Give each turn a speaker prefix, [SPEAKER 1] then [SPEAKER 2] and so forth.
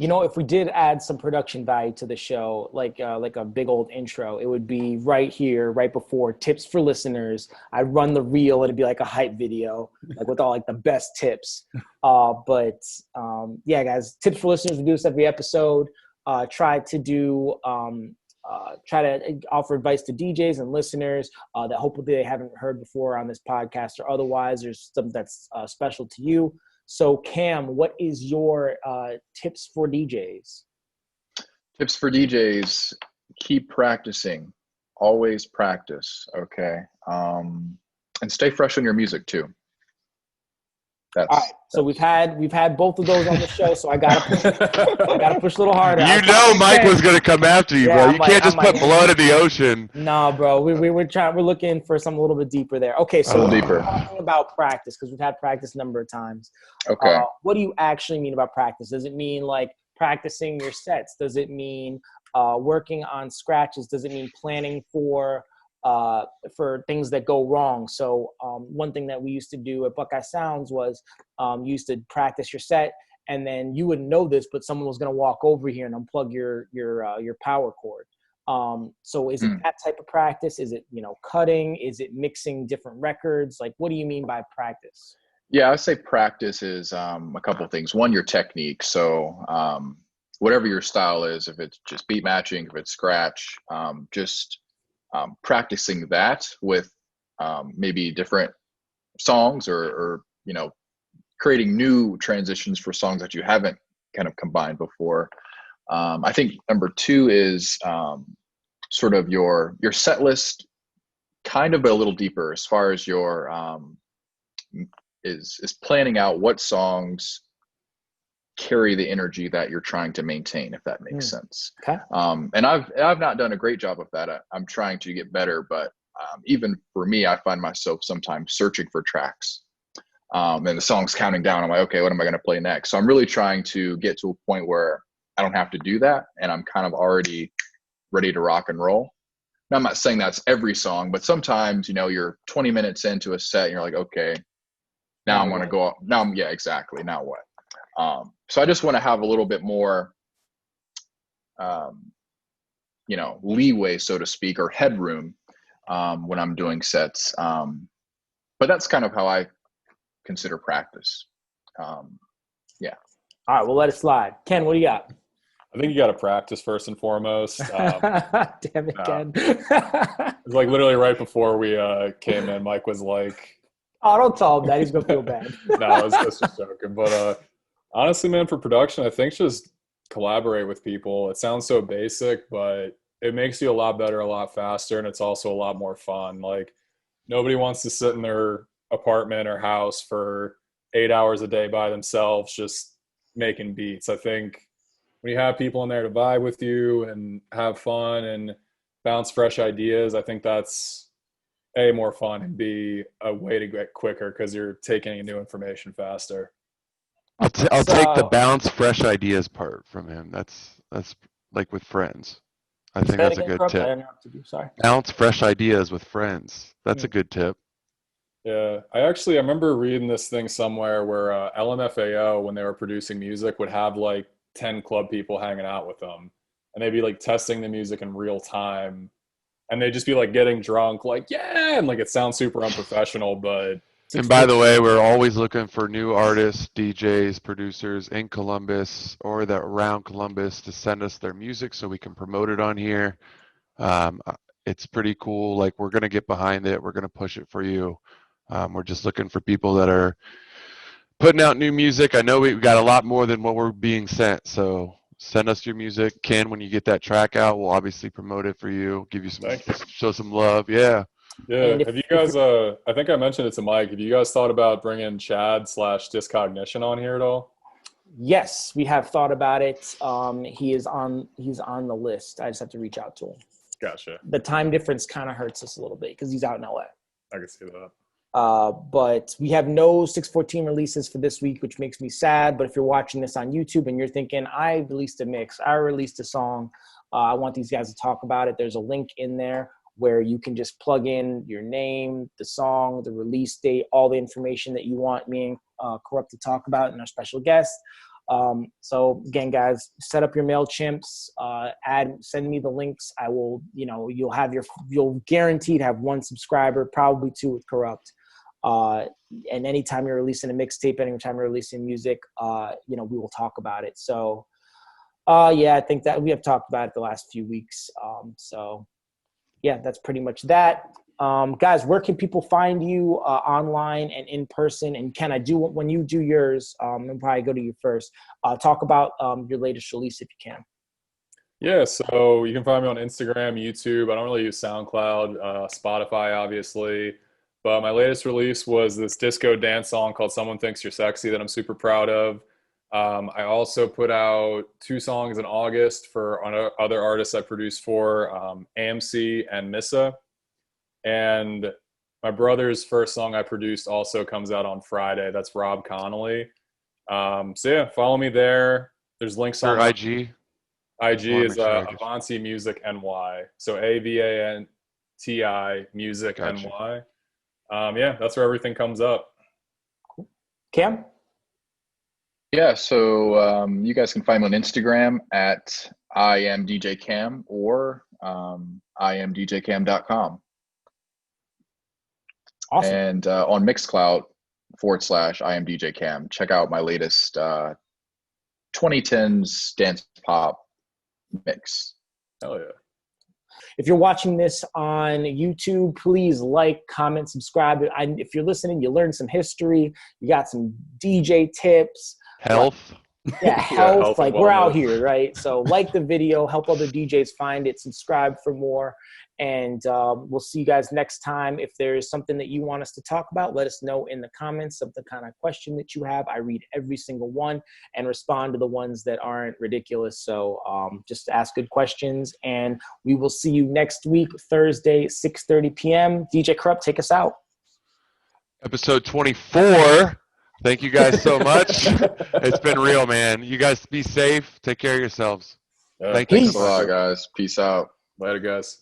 [SPEAKER 1] You know, if we did add some production value to the show, like a big old intro, it would be right here, right before tips for listeners. I'd run the reel, and it'd be like a hype video, like with all like the best tips. Yeah, guys, tips for listeners. We do this every episode. Try to offer advice to DJs and listeners that hopefully they haven't heard before on this podcast or otherwise. There's something that's special to you. So Cam, what is your tips for DJs?
[SPEAKER 2] Tips for DJs, keep practicing. Always practice, okay? And stay fresh on your music too.
[SPEAKER 1] All right. So we've had both of those on the show, so I gotta push a little harder.
[SPEAKER 3] You know Mike was gonna come after you, bro. You can't just put blood in the ocean.
[SPEAKER 1] No, bro. We're looking for something a little bit deeper there. Okay, so we're talking about practice because we've had practice a number of times.
[SPEAKER 2] Okay.
[SPEAKER 1] What do you actually mean about practice? Does it mean like practicing your sets? Does it mean working on scratches? Does it mean planning for things that go wrong? So one thing that we used to do at Buckeye Sounds was you used to practice your set, and then you wouldn't know this, but someone was going to walk over here and unplug your power cord. So is it that type of practice? Is it, cutting? Is it mixing different records? Like, what do you mean by practice?
[SPEAKER 2] Yeah, I would say practice is a couple of things. One, your technique. So whatever your style is, if it's just beat matching, if it's scratch, just practicing that with maybe different songs or creating new transitions for songs that you haven't kind of combined before. I think number two is sort of your set list, kind of, but a little deeper as far as your is planning out what songs carry the energy that you're trying to maintain, if that makes sense.
[SPEAKER 1] Okay.
[SPEAKER 2] And I've not done a great job of that. I'm trying to get better, but even for me, I find myself sometimes searching for tracks. And the song's counting down. I'm like, okay, what am I going to play next? So I'm really trying to get to a point where I don't have to do that, and I'm kind of already ready to rock and roll. Now, I'm not saying that's every song, but sometimes, you're 20 minutes into a set and you're like, okay, now I'm going to go up. Yeah, exactly. Now what? So I just want to have a little bit more, leeway, so to speak, or headroom when I'm doing sets. But that's kind of how I consider practice. Yeah.
[SPEAKER 1] All right, we'll let it slide. Ken, what do you got?
[SPEAKER 4] I think you got to practice first and foremost.
[SPEAKER 1] Damn it, Ken.
[SPEAKER 4] It's like literally right before we came in, Mike was like,
[SPEAKER 1] "Oh, don't tell him that. He's going to feel bad."
[SPEAKER 4] No, I was just joking. But honestly, man, for production, I think just collaborate with people. It sounds so basic, but it makes you a lot better, a lot faster, and it's also a lot more fun. Like, nobody wants to sit in their apartment or house for 8 hours a day by themselves just making beats. I think when you have people in there to vibe with you and have fun and bounce fresh ideas, I think that's A, more fun, and B, a way to get quicker because you're taking in new information faster.
[SPEAKER 3] I'll take the bounce fresh ideas part from him. That's like with friends. I think that's a good tip.
[SPEAKER 1] Sorry.
[SPEAKER 3] Bounce fresh ideas with friends. That's a good tip.
[SPEAKER 4] Yeah, I remember reading this thing somewhere where LMFAO, when they were producing music, would have like 10 club people hanging out with them, and they'd be like testing the music in real time, and they'd just be like getting drunk, like, yeah, and like it sounds super unprofessional, but.
[SPEAKER 3] And by the way, we're always looking for new artists, DJs, producers in Columbus or that around Columbus to send us their music so we can promote it on here. It's pretty cool. Like, we're going to get behind it. We're going to push it for you. We're just looking for people that are putting out new music. I know we've got a lot more than what we're being sent. So send us your music. Ken, when you get that track out, we'll obviously promote it for you, give you show some love. Yeah.
[SPEAKER 4] Yeah, have you guys, I think I mentioned it to Mike, have you guys thought about bringing Chad/Discognition on here at all?
[SPEAKER 1] Yes, we have thought about it. He's on the list. I just have to reach out to him.
[SPEAKER 4] Gotcha.
[SPEAKER 1] The time difference kind of hurts us a little bit because he's out in LA.
[SPEAKER 4] I can see that.
[SPEAKER 1] But we have no 614 releases for this week, which makes me sad. But if you're watching this on YouTube and you're thinking, I released a mix, I released a song, I want these guys to talk about it, there's a link in there where you can just plug in your name, the song, the release date, all the information that you want me and Corrupt to talk about and our special guest. So again, guys, set up your MailChimps, send me the links. I will, you'll guaranteed have 1 subscriber, probably 2 with Corrupt. And anytime you're releasing a mixtape, anytime you're releasing music, we will talk about it. So, yeah, I think that we have talked about it the last few weeks. So yeah, that's pretty much that. Guys, where can people find you online and in person? And Ken, when you do yours, I'll probably go to you first. Talk about your latest release if you can.
[SPEAKER 4] Yeah, so you can find me on Instagram, YouTube. I don't really use SoundCloud, Spotify, obviously. But my latest release was this disco dance song called Someone Thinks You're Sexy that I'm super proud of. I also put out 2 songs in August for other artists I produced for, AMC and Missa. And my brother's first song I produced also comes out on Friday. That's Rob Connolly. So yeah, follow me there. There's links on
[SPEAKER 3] IG.
[SPEAKER 4] IG is Avanti Music NY. So AVANTI Music NY. Yeah, that's where everything comes up.
[SPEAKER 1] Cool. Cam?
[SPEAKER 2] Yeah, so you guys can find me on Instagram at I am DJ Cam or IamDJCam.com.
[SPEAKER 1] Awesome.
[SPEAKER 2] And on Mixcloud /I am DJ Cam. Check out my latest 2010s dance pop mix.
[SPEAKER 4] Hell yeah.
[SPEAKER 1] If you're watching this on YouTube, please like, comment, subscribe. If you're listening, you learned some history. You got some DJ tips.
[SPEAKER 3] Health.
[SPEAKER 1] Yeah, health.
[SPEAKER 4] Health
[SPEAKER 1] we're out here, right? So like the video, help other DJs find it, subscribe for more. And we'll see you guys next time. If there's something that you want us to talk about, let us know in the comments, something kind of question that you have. I read every single one and respond to the ones that aren't ridiculous. So just ask good questions. And we will see you next week, Thursday, 6:30 p.m. DJ Corrupt, take us out.
[SPEAKER 3] Episode 24. Thank you guys so much. It's been real, man. You guys be safe. Take care of yourselves.
[SPEAKER 4] Yeah,
[SPEAKER 3] Thank you
[SPEAKER 2] Thanks
[SPEAKER 3] so
[SPEAKER 2] a
[SPEAKER 3] much.
[SPEAKER 2] lot, guys. Peace out.
[SPEAKER 4] Later, guys.